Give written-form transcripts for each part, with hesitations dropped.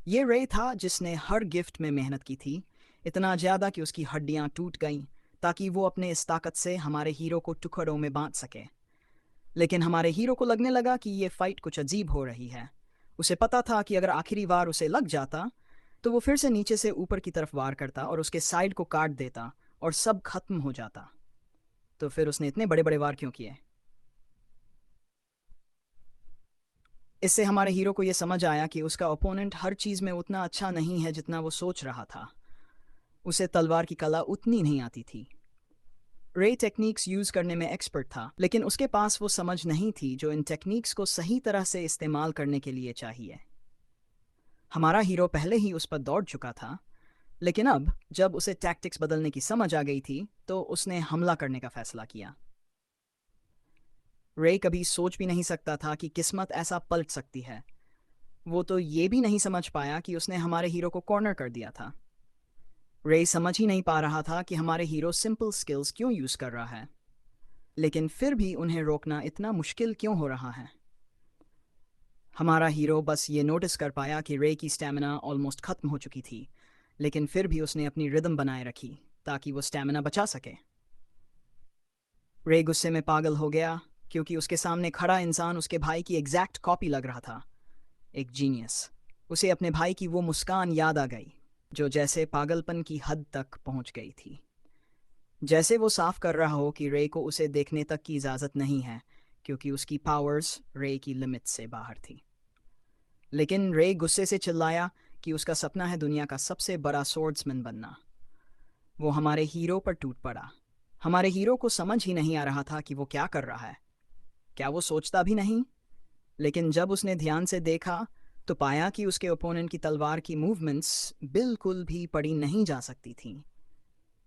ये रे था जिसने हर गिफ्ट में मेहनत की थी, इतना ज़्यादा कि उसकी हड्डियां टूट गईं ताकि वो अपने इस ताकत से हमारे हीरो को टुकड़ों में बांट सके। लेकिन हमारे हीरो को लगने लगा कि ये फाइट कुछ अजीब हो रही है। उसे पता था कि अगर आखिरी वार उसे लग जाता तो वो फिर से नीचे से ऊपर की तरफ वार करता और उसके साइड को काट देता और सब खत्म हो जाता। तो फिर उसने इतने बड़े बड़े वार क्यों किए? इससे हमारे हीरो को यह समझ आया कि उसका ओपोनेंट हर चीज़ में उतना अच्छा नहीं है जितना वो सोच रहा था। उसे तलवार की कला उतनी नहीं आती थी। रे टेक्निक्स यूज करने में एक्सपर्ट था, लेकिन उसके पास वो समझ नहीं थी जो इन टेक्निक्स को सही तरह से इस्तेमाल करने के लिए चाहिए। हमारा हीरो पहले ही उस पर दौड़ चुका था, लेकिन अब जब उसे टैक्टिक्स बदलने की समझ आ गई थी तो उसने हमला करने का फैसला किया। रे कभी सोच भी नहीं सकता था कि किस्मत ऐसा पलट सकती है। वो तो ये भी नहीं समझ पाया कि उसने हमारे हीरो को कॉर्नर कर दिया था। रे समझ ही नहीं पा रहा था कि हमारे हीरो सिंपल स्किल्स क्यों यूज कर रहा है, लेकिन फिर भी उन्हें रोकना इतना मुश्किल क्यों हो रहा है। हमारा हीरो बस ये नोटिस कर पाया कि रे की स्टैमिना ऑलमोस्ट खत्म हो चुकी थी, लेकिन फिर भी उसने अपनी रिदम बनाए रखी ताकि वो स्टैमिना बचा सके। रे गुस्से में पागल हो गया क्योंकि उसके सामने खड़ा इंसान उसके भाई की एग्जैक्ट कॉपी लग रहा था। एक जीनियस। उसे अपने भाई की वो मुस्कान याद आ गई जो जैसे पागलपन की हद तक पहुंच गई थी। जैसे वो साफ कर रहा हो कि रे को उसे देखने तक की इजाज़त नहीं है क्योंकि उसकी पावर्स रे की लिमिट से बाहर थी। लेकिन रे गुस्से से चिल्लाया कि उसका सपना है दुनिया का सबसे बड़ा स्वॉर्ड्समैन बनना। वो हमारे हीरो पर टूट पड़ा। हमारे हीरो को समझ ही नहीं आ रहा था कि वो क्या कर रहा है। क्या वो सोचता भी नहीं? लेकिन जब उसने ध्यान से देखा तो पाया कि उसके ओपोनेंट की तलवार की मूवमेंट्स बिल्कुल भी पड़ी नहीं जा सकती थीं।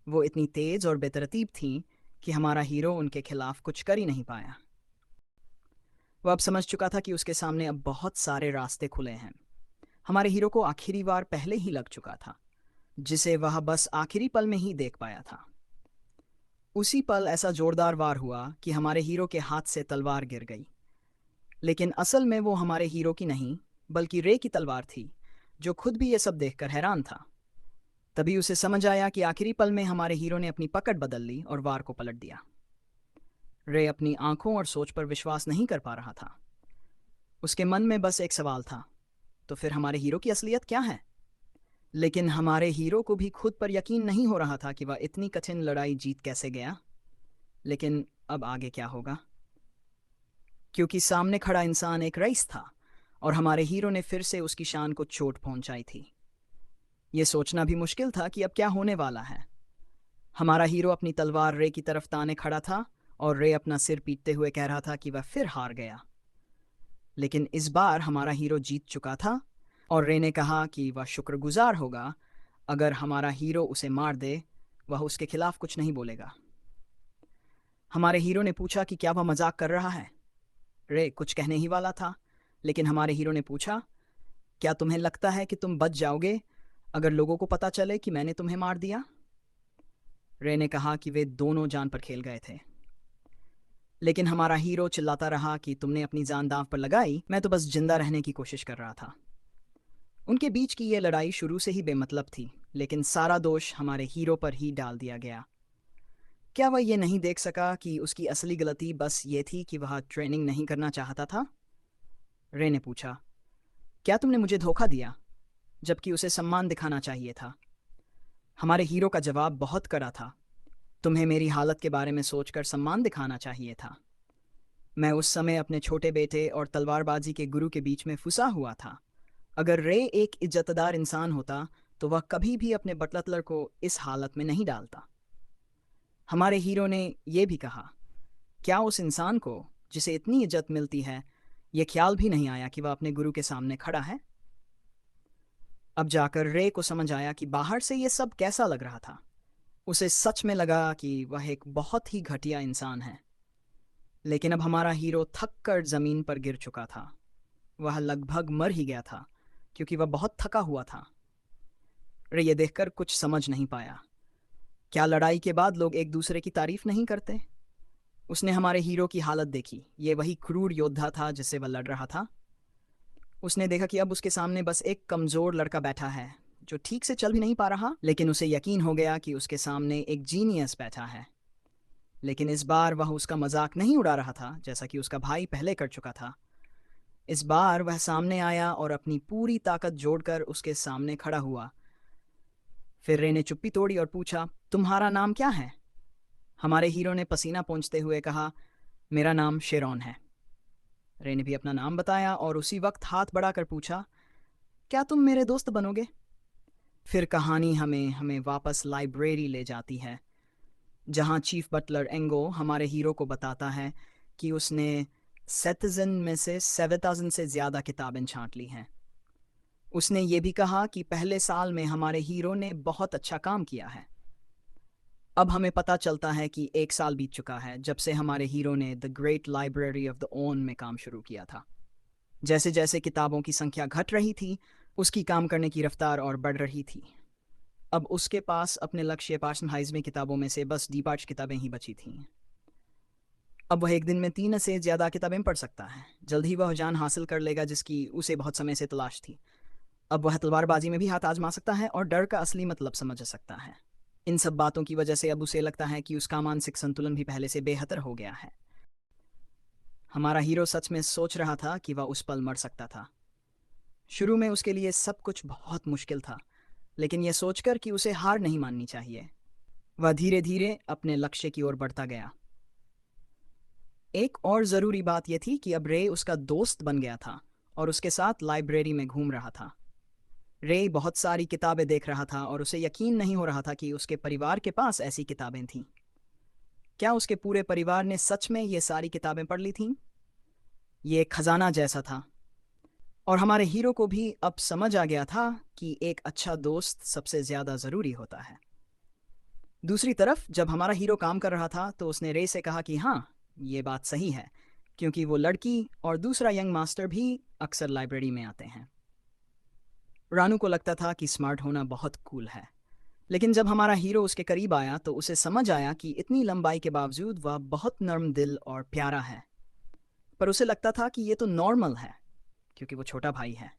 वो इतनी तेज और बेतरतीब थीं कि हमारा हीरो उनके खिलाफ कुछ कर ही नहीं पाया। वो अब समझ चुका था कि उसके सामने अब बहुत सारे रास्ते खुले हैं। हमारे हीरो को आखिरी बार पहले ही लग चुका था, जिसे वह बस आखिरी पल में ही देख पाया था। उसी पल ऐसा जोरदार वार हुआ कि हमारे हीरो के हाथ से तलवार गिर गई। लेकिन असल में वो हमारे हीरो की नहीं, बल्कि रे की तलवार थी, जो खुद भी ये सब देखकर हैरान था। तभी उसे समझ आया कि आखिरी पल में हमारे हीरो ने अपनी पकड़ बदल ली और वार को पलट दिया। रे अपनी आंखों और सोच पर विश्वास नहीं कर पा रहा था। उसके मन में बस एक सवाल था, तो फिर हमारे हीरो की असलियत क्या है? लेकिन हमारे हीरो को भी खुद पर यकीन नहीं हो रहा था कि वह इतनी कठिन लड़ाई जीत कैसे गया। लेकिन अब आगे क्या होगा? क्योंकि सामने खड़ा इंसान एक रईस था और हमारे हीरो ने फिर से उसकी शान को चोट पहुंचाई थी। यह सोचना भी मुश्किल था कि अब क्या होने वाला है। हमारा हीरो अपनी तलवार रे की तरफ ताने खड़ा था और रे अपना सिर पीटते हुए कह रहा था कि वह फिर हार गया। लेकिन इस बार हमारा हीरो जीत चुका था और रे ने कहा कि वह शुक्रगुजार होगा अगर हमारा हीरो उसे मार दे। वह उसके खिलाफ कुछ नहीं बोलेगा। हमारे हीरो ने पूछा कि क्या वह मजाक कर रहा है। रे कुछ कहने ही वाला था, लेकिन हमारे हीरो ने पूछा, क्या तुम्हें लगता है कि तुम बच जाओगे अगर लोगों को पता चले कि मैंने तुम्हें मार दिया? रे ने कहा कि वे दोनों जान पर खेल गए थे। लेकिन हमारा हीरो चिल्लाता रहा कि तुमने अपनी जान दांव पर लगाई, मैं तो बस जिंदा रहने की कोशिश कर रहा था। उनके बीच की यह लड़ाई शुरू से ही बेमतलब थी, लेकिन सारा दोष हमारे हीरो पर ही डाल दिया गया। क्या वह ये नहीं देख सका कि उसकी असली गलती बस ये थी कि वह ट्रेनिंग नहीं करना चाहता था? रे ने पूछा, क्या तुमने मुझे धोखा दिया जबकि उसे सम्मान दिखाना चाहिए था? हमारे हीरो का जवाब बहुत कड़ा था, तुम्हें मेरी हालत के बारे में सोचकर सम्मान दिखाना चाहिए था। मैं उस समय अपने छोटे बेटे और तलवारबाजी के गुरु के बीच में फंसा हुआ था। अगर रे एक इज्जतदार इंसान होता तो वह कभी भी अपने बटलर को इस हालत में नहीं डालता। हमारे हीरो ने यह भी कहा, क्या उस इंसान को जिसे इतनी इज्जत मिलती है यह ख्याल भी नहीं आया कि वह अपने गुरु के सामने खड़ा है? अब जाकर रे को समझ आया कि बाहर से यह सब कैसा लग रहा था। उसे सच में लगा कि वह एक बहुत ही घटिया इंसान है। लेकिन अब हमारा हीरो थक कर जमीन पर गिर चुका था। वह लगभग मर ही गया था क्योंकि वह बहुत थका हुआ था। रे ये देखकर कुछ समझ नहीं पाया। क्या लड़ाई के बाद लोग एक दूसरे की तारीफ नहीं करते? उसने हमारे हीरो की हालत देखी। ये वही क्रूर योद्धा था जिससे वह लड़ रहा था। उसने देखा कि अब उसके सामने बस एक कमजोर लड़का बैठा है जो ठीक से चल भी नहीं पा रहा, लेकिन उसे यकीन हो गया कि उसके सामने एक जीनियस बैठा है। लेकिन इस बार वह उसका मजाक नहीं उड़ा रहा था जैसा कि उसका भाई पहले कर चुका था। इस बार वह सामने आया और अपनी पूरी ताकत जोड़कर उसके सामने खड़ा हुआ। फिर रे ने चुप्पी तोड़ी और पूछा, तुम्हारा नाम क्या है? हमारे हीरो ने पसीना पोंछते हुए कहा, मेरा नाम शेरॉन है। रे ने भी अपना नाम बताया और उसी वक्त हाथ बढ़ाकर पूछा, क्या तुम मेरे दोस्त बनोगे? फिर कहानी हमें वापस लाइब्रेरी ले जाती है, जहां चीफ बटलर एंगो हमारे हीरो को बताता है कि उसने 7,000 में से 7,000 से ज़्यादा किताबें छांट ली हैं। उसने ये भी कहा कि पहले साल में हमारे हीरो ने बहुत अच्छा काम किया है। अब हमें पता चलता है कि एक साल बीत चुका है जब से हमारे हीरो ने the great library of the own में काम शुरू किया था। जैसे जैसे किताबों की संख्या घट रही थी, उसकी काम करने की रफ्तार और बढ़ रही थी। अब उसके पास अपने लक्ष्य पार्सनहाइज में किताबों में से बस डी5 किताबें ही बची थीं। अब वह एक दिन में 3 से ज़्यादा किताबें पढ़ सकता है। जल्द ही वह जान हासिल कर लेगा जिसकी उसे बहुत समय से तलाश थी। अब वह तलवारबाजी में भी हाथ आजमा सकता है और डर का असली मतलब समझ सकता है। इन सब बातों की वजह से अब उसे लगता है कि उसका मानसिक संतुलन भी पहले से बेहतर हो गया है। हमारा हीरो सच में सोच रहा था कि वह उस पल मर सकता था। शुरू में उसके लिए सब कुछ बहुत मुश्किल था, लेकिन यह सोचकर कि उसे हार नहीं माननी चाहिए, वह धीरे धीरे अपने लक्ष्य की ओर बढ़ता गया। एक और ज़रूरी बात यह थी कि अब रे उसका दोस्त बन गया था और उसके साथ लाइब्रेरी में घूम रहा था। रे बहुत सारी किताबें देख रहा था और उसे यकीन नहीं हो रहा था कि उसके परिवार के पास ऐसी किताबें थीं। क्या उसके पूरे परिवार ने सच में ये सारी किताबें पढ़ ली थीं? ये एक खजाना जैसा था। और हमारे हीरो को भी अब समझ आ गया था कि एक अच्छा दोस्त सबसे ज़्यादा ज़रूरी होता है। दूसरी तरफ जब हमारा हीरो काम कर रहा था तो उसने रे से कहा कि हाँ, ये बात सही है, क्योंकि वो लड़की और दूसरा यंग मास्टर भी अक्सर लाइब्रेरी में आते हैं। रानू को लगता था कि स्मार्ट होना बहुत कूल है, लेकिन जब हमारा हीरो उसके करीब आया तो उसे समझ आया कि इतनी लंबाई के बावजूद वह बहुत नर्म दिल और प्यारा है। पर उसे लगता था कि ये तो नॉर्मल है, क्योंकि वो छोटा भाई है।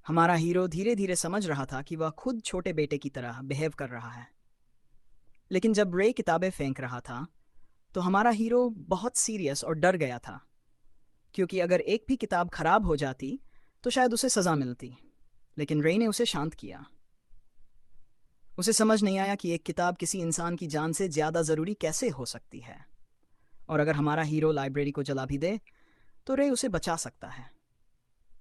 हमारा हीरो धीरे धीरे समझ रहा था कि वह खुद छोटे बेटे की तरह बिहेव कर रहा है। लेकिन जब रे किताबें फेंक रहा था तो हमारा हीरो बहुत सीरियस और डर गया था, क्योंकि अगर एक भी किताब खराब हो जाती तो शायद उसे सज़ा मिलती। लेकिन रे ने उसे शांत किया। उसे समझ नहीं आया कि एक किताब किसी इंसान की जान से ज़्यादा ज़रूरी कैसे हो सकती है, और अगर हमारा हीरो लाइब्रेरी को जला भी दे तो रे उसे बचा सकता है।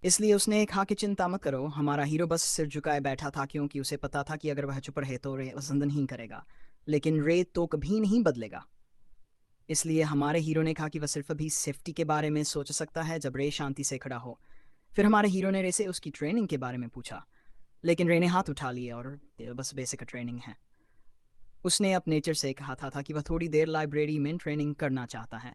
इसलिए उसने कहा कि चिंता मत करो। हमारा हीरो बस सिर झुकाए बैठा था, क्योंकि उसे पता था कि अगर वह चुप रहे तो रे पसंद नहीं करेगा, लेकिन रे तो कभी नहीं बदलेगा। इसलिए हमारे हीरो ने कहा कि वह सिर्फ अभी सेफ्टी के बारे में सोच सकता है जब रे शांति से खड़ा हो। फिर हमारे हीरो ने रे से उसकी ट्रेनिंग के बारे में पूछा, लेकिन रे ने हाथ उठा लिए और बस बेसिक ट्रेनिंग है। उसने अपने नेचर से कहा था कि वह थोड़ी देर लाइब्रेरी में ट्रेनिंग करना चाहता है।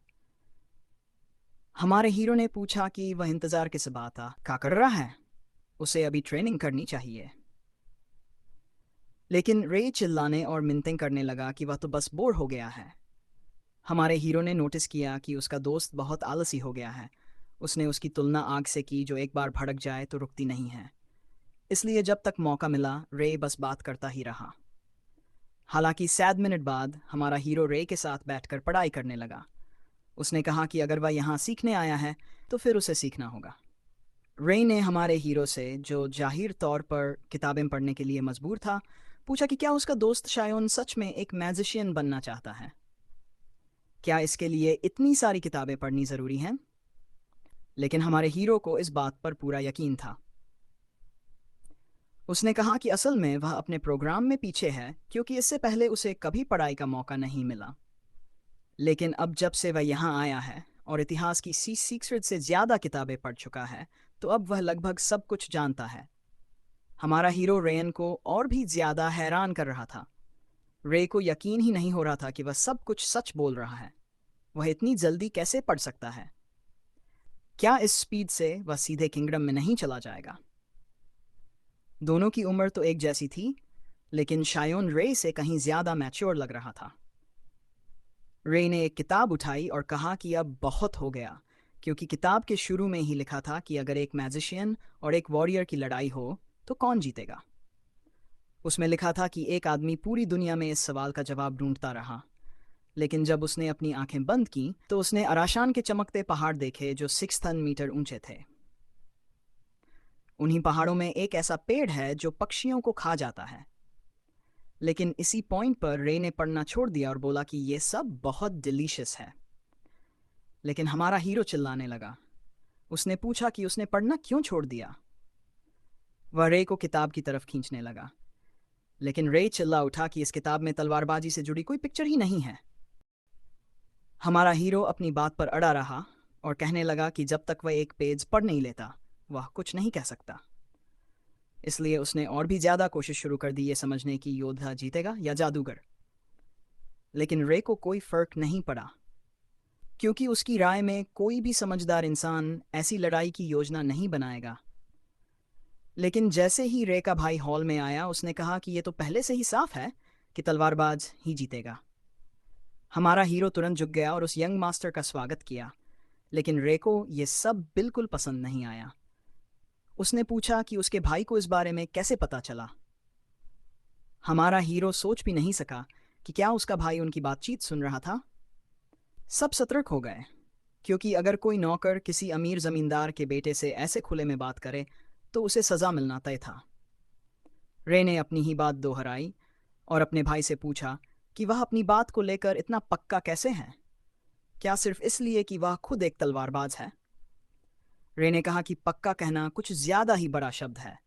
हमारे हीरो ने पूछा कि वह इंतज़ार किस बात का क्या कर रहा है, उसे अभी ट्रेनिंग करनी चाहिए। लेकिन रे चिल्लाने और मिन्नतें करने लगा कि वह तो बस बोर हो गया है। हमारे हीरो ने नोटिस किया कि उसका दोस्त बहुत आलसी हो गया है। उसने उसकी तुलना आग से की जो एक बार भड़क जाए तो रुकती नहीं है। इसलिए जब तक मौका मिला रे बस बात करता ही रहा। हालांकि 7 मिनट बाद हमारा हीरो रे के साथ बैठकर पढ़ाई करने लगा। उसने कहा कि अगर वह यहाँ सीखने आया है तो फिर उसे सीखना होगा। रे ने हमारे हीरो से, जो जाहिर तौर पर किताबें पढ़ने के लिए मजबूर था, पूछा कि क्या उसका दोस्त शायोन सच में एक मैजिशियन बनना चाहता है। क्या इसके लिए इतनी सारी किताबें पढ़नी ज़रूरी हैं? लेकिन हमारे हीरो को इस बात पर पूरा यकीन था। उसने कहा कि असल में वह अपने प्रोग्राम में पीछे है, क्योंकि इससे पहले उसे कभी पढ़ाई का मौका नहीं मिला। लेकिन अब जब से वह यहाँ आया है और इतिहास की सीक्रेट से ज़्यादा किताबें पढ़ चुका है, तो अब वह लगभग सब कुछ जानता है। हमारा हीरो रेयन को और भी ज़्यादा हैरान कर रहा था। रे को यकीन ही नहीं हो रहा था कि वह सब कुछ सच बोल रहा है। वह इतनी जल्दी कैसे पढ़ सकता है? क्या इस स्पीड से वह सीधे किंगडम में नहीं चला जाएगा? दोनों की उम्र तो एक जैसी थी, लेकिन शायोन रे से कहीं ज़्यादा मैच्योर लग रहा था। रे ने एक किताब उठाई और कहा कि अब बहुत हो गया, क्योंकि किताब के शुरू में ही लिखा था कि अगर एक मैजिशियन और एक वॉरियर की लड़ाई हो तो कौन जीतेगा। उसमें लिखा था कि एक आदमी पूरी दुनिया में इस सवाल का जवाब ढूंढता रहा, लेकिन जब उसने अपनी आंखें बंद की तो उसने अराशान के चमकते पहाड़ देखे जो 6 मीटर ऊंचे थे। उन्हीं पहाड़ों में एक ऐसा पेड़ है जो पक्षियों को खा जाता है। लेकिन इसी पॉइंट पर रे ने पढ़ना छोड़ दिया और बोला कि ये सब बहुत डिलीशियस है। लेकिन हमारा हीरो चिल्लाने लगा। उसने पूछा कि उसने पढ़ना क्यों छोड़ दिया। वह रे को किताब की तरफ खींचने लगा, लेकिन रे चिल्ला उठा कि इस किताब में तलवारबाजी से जुड़ी कोई पिक्चर ही नहीं है। हमारा हीरो अपनी बात पर अड़ा रहा और कहने लगा कि जब तक वह एक पेज पढ़ नहीं लेता वह कुछ नहीं कह सकता। इसलिए उसने और भी ज्यादा कोशिश शुरू कर दी ये समझने की योद्धा जीतेगा या जादूगर। लेकिन रे को कोई फर्क नहीं पड़ा, क्योंकि उसकी राय में कोई भी समझदार इंसान ऐसी लड़ाई की योजना नहीं बनाएगा। लेकिन जैसे ही रे का भाई हॉल में आया उसने कहा कि ये तो पहले से ही साफ है कि तलवारबाज ही जीतेगा। हमारा हीरो तुरंत झुक गया और उस यंग मास्टर का स्वागत किया, लेकिन रे को ये सब बिल्कुल पसंद नहीं आया। उसने पूछा कि उसके भाई को इस बारे में कैसे पता चला। हमारा हीरो सोच भी नहीं सका कि क्या उसका भाई उनकी बातचीत सुन रहा था। सब सतर्क हो गए, क्योंकि अगर कोई नौकर किसी अमीर जमींदार के बेटे से ऐसे खुले में बात करे तो उसे सजा मिलना तय था। रे ने अपनी ही बात दोहराई और अपने भाई से पूछा कि वह अपनी बात को लेकर इतना पक्का कैसे है, क्या सिर्फ इसलिए कि वह खुद एक तलवारबाज है। रे ने कहा कि पक्का कहना कुछ ज्यादा ही बड़ा शब्द है,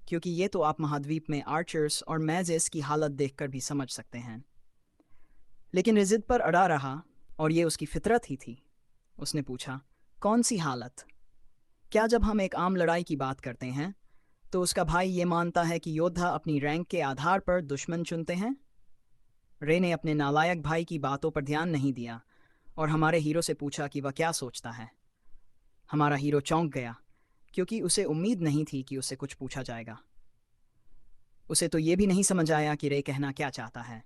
क्योंकि ये तो आप महाद्वीप में आर्चर्स और मैजेस की हालत देखकर भी समझ सकते हैं। लेकिन रे जिद पर अड़ा रहा और ये उसकी फितरत ही थी। उसने पूछा, कौन सी हालत? क्या जब हम एक आम लड़ाई की बात करते हैं तो उसका भाई ये मानता है कि योद्धा अपनी रैंक के आधार पर दुश्मन चुनते हैं? रे ने अपने नालायक भाई की बातों पर ध्यान नहीं दिया और हमारे हीरो से पूछा कि वह क्या सोचता है। हमारा हीरो चौंक गया, क्योंकि उसे उम्मीद नहीं थी कि उससे कुछ पूछा जाएगा। उसे तो ये भी नहीं समझ आया कि रे कहना क्या चाहता है।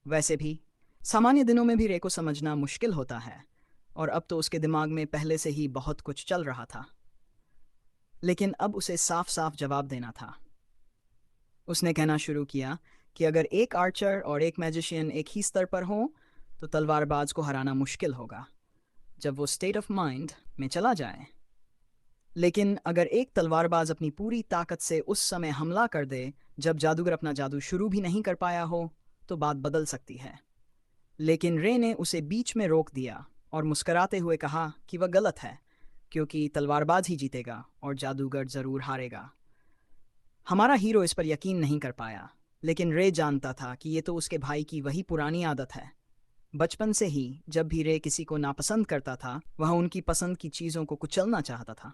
वैसे भी सामान्य दिनों में भी रे को समझना मुश्किल होता है, और अब तो उसके दिमाग में पहले से ही बहुत कुछ चल रहा था। लेकिन अब उसे साफ साफ जवाब देना था। उसने कहना शुरू किया कि अगर एक आर्चर और एक मैजिशियन एक ही स्तर पर हो तो तलवारबाज को हराना मुश्किल होगा जब वो स्टेट ऑफ माइंड में चला जाए। लेकिन अगर एक तलवारबाज अपनी पूरी ताकत से उस समय हमला कर दे जब जादूगर अपना जादू शुरू भी नहीं कर पाया हो तो बात बदल सकती है। लेकिन रे ने उसे बीच में रोक दिया और मुस्कुराते हुए कहा कि वह गलत है, क्योंकि तलवारबाज ही जीतेगा और जादूगर जरूर हारेगा। हमारा हीरो इस पर यकीन नहीं कर पाया, लेकिन रे जानता था कि ये तो उसके भाई की वही पुरानी आदत है। बचपन से ही जब भी रे किसी को नापसंद करता था वह उनकी पसंद की चीज़ों को कुचलना चाहता था।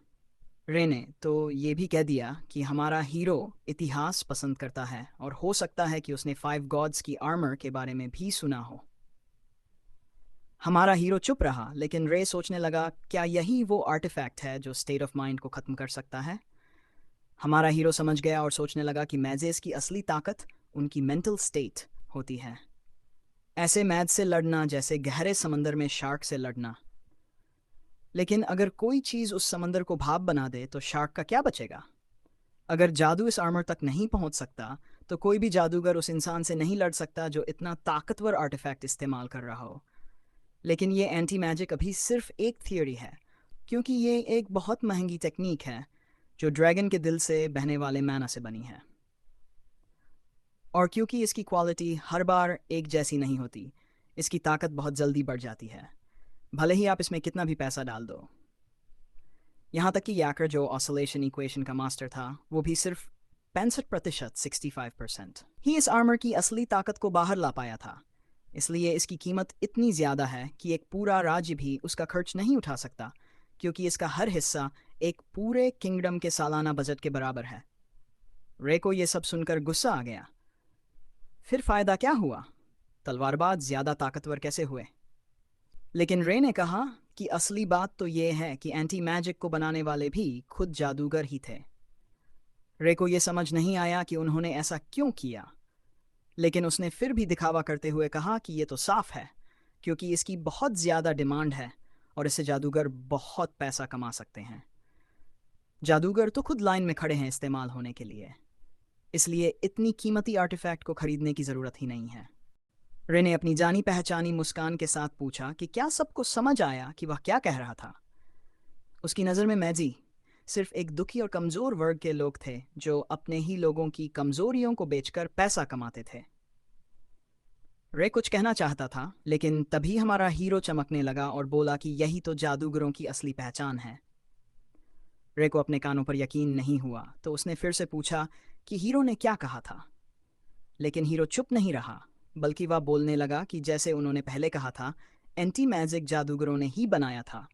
रे ने तो ये भी कह दिया कि हमारा हीरो इतिहास पसंद करता है और हो सकता है कि उसने 5 गॉड्स की आर्मर के बारे में भी सुना हो। हमारा हीरो चुप रहा, लेकिन रे सोचने लगा, क्या यही वो आर्टिफैक्ट है जो स्टेट ऑफ माइंड को ख़त्म कर सकता है। हमारा हीरो समझ गया और सोचने लगा कि मैजेस की असली ताकत उनकी मेंटल स्टेट होती है। ऐसे मैज से लड़ना जैसे गहरे समंदर में शार्क से लड़ना। लेकिन अगर कोई चीज़ उस समंदर को भाप बना दे तो शार्क का क्या बचेगा। अगर जादू इस आर्मर तक नहीं पहुंच सकता तो कोई भी जादूगर उस इंसान से नहीं लड़ सकता जो इतना ताकतवर आर्टिफैक्ट इस्तेमाल कर रहा हो। लेकिन ये एंटी मैजिक अभी सिर्फ एक थियोरी है, क्योंकि ये एक बहुत महंगी टेक्निक है जो ड्रैगन के दिल से बहने वाले मैना से बनी है। और क्योंकि इसकी क्वालिटी हर बार एक जैसी नहीं होती, इसकी ताकत बहुत जल्दी बढ़ जाती है, भले ही आप इसमें कितना भी पैसा डाल दो। यहाँ तक कि याकर जो ऑसिलेशन इक्वेशन का मास्टर था वो भी सिर्फ 65% 65% ही इस आर्मर की असली ताकत को बाहर ला पाया था। इसलिए इसकी कीमत इतनी ज़्यादा है कि एक पूरा राज्य भी उसका खर्च नहीं उठा सकता, क्योंकि इसका हर हिस्सा एक पूरे किंगडम के सालाना बजट के बराबर है। रे को ये सब सुनकर गुस्सा आ गया। फिर फ़ायदा क्या हुआ? तलवारबाज ज़्यादा ताकतवर कैसे हुए? लेकिन रे ने कहा कि असली बात तो ये है कि एंटी मैजिक को बनाने वाले भी खुद जादूगर ही थे। रे को ये समझ नहीं आया कि उन्होंने ऐसा क्यों किया, लेकिन उसने फिर भी दिखावा करते हुए कहा कि ये तो साफ है, क्योंकि इसकी बहुत ज़्यादा डिमांड है और इससे जादूगर बहुत पैसा कमा सकते हैं। जादूगर तो खुद लाइन में खड़े हैं इस्तेमाल होने के लिए, इसलिए इतनी कीमती आर्टिफैक्ट को खरीदने की ज़रूरत ही नहीं है। रे ने अपनी जानी पहचानी मुस्कान के साथ पूछा कि क्या सबको समझ आया कि वह क्या कह रहा था। उसकी नज़र में मैजी सिर्फ एक दुखी और कमज़ोर वर्ग के लोग थे जो अपने ही लोगों की कमज़ोरियों को बेचकर पैसा कमाते थे। रे कुछ कहना चाहता था, लेकिन तभी हमारा हीरो चमकने लगा और बोला कि यही तो जादूगरों की असली पहचान है। रे को अपने कानों पर यकीन नहीं हुआ, तो उसने फिर से पूछा कि हीरो ने क्या कहा था। लेकिन हीरो चुप नहीं रहा, बल्कि वह बोलने लगा कि जैसे उन्होंने पहले कहा था, एंटी मैजिक जादूगरों ने ही बनाया था,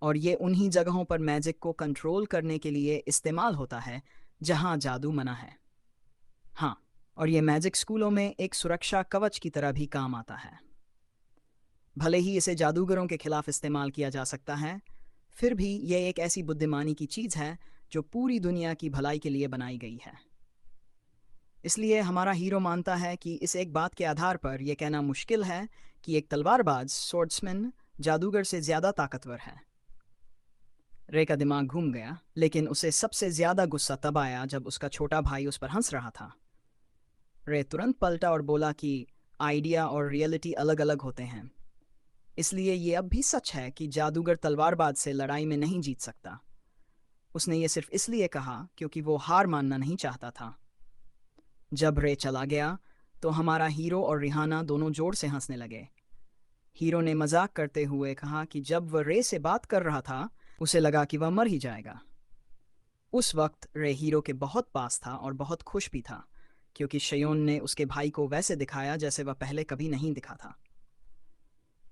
और ये उन्हीं जगहों पर मैजिक को कंट्रोल करने के लिए इस्तेमाल होता है जहां जादू मना है। हाँ, और ये मैजिक स्कूलों में एक सुरक्षा कवच की तरह भी काम आता है। भले ही इसे जादूगरों के खिलाफ इस्तेमाल किया जा सकता है, फिर भी यह एक ऐसी बुद्धिमानी की चीज़ है जो पूरी दुनिया की भलाई के लिए बनाई गई है। इसलिए हमारा हीरो मानता है कि इस एक बात के आधार पर यह कहना मुश्किल है कि एक तलवारबाज स्वॉर्ड्समैन जादूगर से ज़्यादा ताकतवर है। रे का दिमाग घूम गया, लेकिन उसे सबसे ज़्यादा गुस्सा तब आया जब उसका छोटा भाई उस पर हंस रहा था। रे तुरंत पलटा और बोला कि आइडिया और रियलिटी अलग अलग होते हैं, इसलिए ये अब भी सच है कि जादूगर तलवारबाज से लड़ाई में नहीं जीत सकता। उसने ये सिर्फ इसलिए कहा क्योंकि वो हार मानना नहीं चाहता था। जब रे चला गया तो हमारा हीरो और रिहाना दोनों जोर से हंसने लगे। हीरो ने मजाक करते हुए कहा कि जब वह रे से बात कर रहा था उसे लगा कि वह मर ही जाएगा। उस वक्त रे हीरो के बहुत पास था और बहुत खुश भी था, क्योंकि शयोन ने उसके भाई को वैसे दिखाया जैसे वह पहले कभी नहीं दिखा था।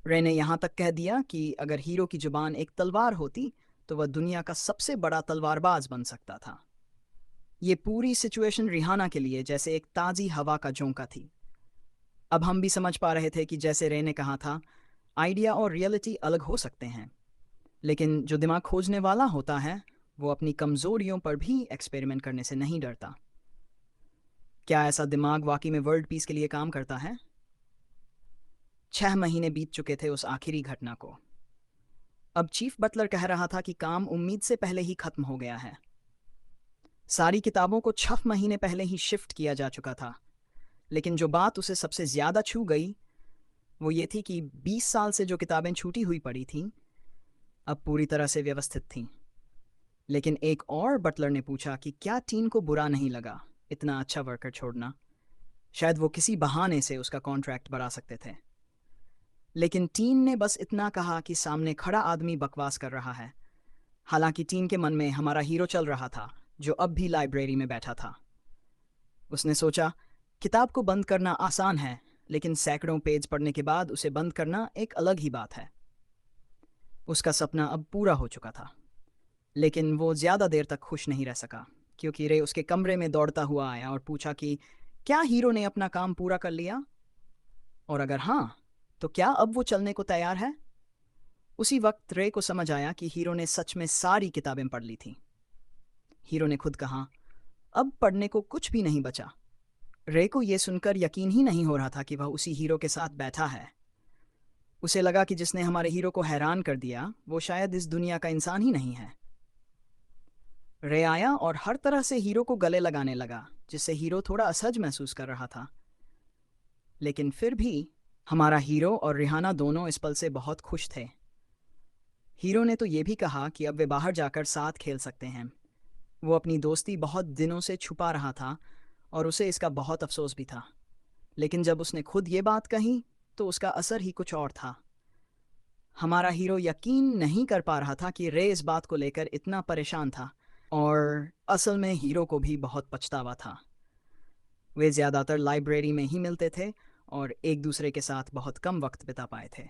रे ने यहाँ तक कह दिया कि अगर हीरो की जुबान एक तलवार होती तो वह दुनिया का सबसे बड़ा तलवारबाज बन सकता था। ये पूरी सिचुएशन रिहाना के लिए जैसे एक ताज़ी हवा का झोंका थी। अब हम भी समझ पा रहे थे कि जैसे रे ने कहा था, आइडिया और रियलिटी अलग हो सकते हैं, लेकिन जो दिमाग खोजने वाला होता है वो अपनी कमज़ोरियों पर भी एक्सपेरिमेंट करने से नहीं डरता। क्या ऐसा दिमाग वाकई में वर्ल्ड पीस के लिए काम करता है? 6 महीने बीत चुके थे उस आखिरी घटना को। अब चीफ बटलर कह रहा था कि काम उम्मीद से पहले ही खत्म हो गया है। सारी किताबों को 6 महीने पहले ही शिफ्ट किया जा चुका था, लेकिन जो बात उसे सबसे ज़्यादा छू गई वो ये थी कि 20 साल से जो किताबें छूटी हुई पड़ी थीं अब पूरी तरह से व्यवस्थित थीं। लेकिन एक और बटलर ने पूछा कि क्या टीन को बुरा नहीं लगा इतना अच्छा वर्कर छोड़ना। शायद वो किसी बहाने से उसका कॉन्ट्रैक्ट बढ़ा सकते थे। लेकिन टीन ने बस इतना कहा कि सामने खड़ा आदमी बकवास कर रहा है। हालांकि टीन के मन में हमारा हीरो चल रहा था, जो अब भी लाइब्रेरी में बैठा था। उसने सोचा, किताब को बंद करना आसान है, लेकिन सैकड़ों पेज पढ़ने के बाद उसे बंद करना एक अलग ही बात है। उसका सपना अब पूरा हो चुका था, लेकिन वो ज़्यादा देर तक खुश नहीं रह सका, क्योंकि रे उसके कमरे में दौड़ता हुआ आया और पूछा कि क्या हीरो ने अपना काम पूरा कर लिया, और अगर हाँ तो क्या अब वो चलने को तैयार है। उसी वक्त रे को समझ आया कि हीरो ने सच में सारी किताबें पढ़ ली थीं। हीरो ने खुद कहा, अब पढ़ने को कुछ भी नहीं बचा। रे को यह सुनकर यकीन ही नहीं हो रहा था कि वह उसी हीरो के साथ बैठा है। उसे लगा कि जिसने हमारे हीरो को हैरान कर दिया वो शायद इस दुनिया का इंसान ही नहीं है। रे आया और हर तरह से हीरो को गले लगाने लगा, जिससे हीरो थोड़ा असहज महसूस कर रहा था। लेकिन फिर भी हमारा हीरो और रिहाना दोनों इस पल से बहुत खुश थे। हीरो ने तो ये भी कहा कि अब वे बाहर जाकर साथ खेल सकते हैं। वो अपनी दोस्ती बहुत दिनों से छुपा रहा था और उसे इसका बहुत अफसोस भी था। लेकिन जब उसने खुद ये बात कही तो उसका असर ही कुछ और था। हमारा हीरो यकीन नहीं कर पा रहा था कि रे इस बात को लेकर इतना परेशान था, और असल में हीरो को भी बहुत पछतावा था। वे ज़्यादातर लाइब्रेरी में ही मिलते थे और एक दूसरे के साथ बहुत कम वक्त बिता पाए थे।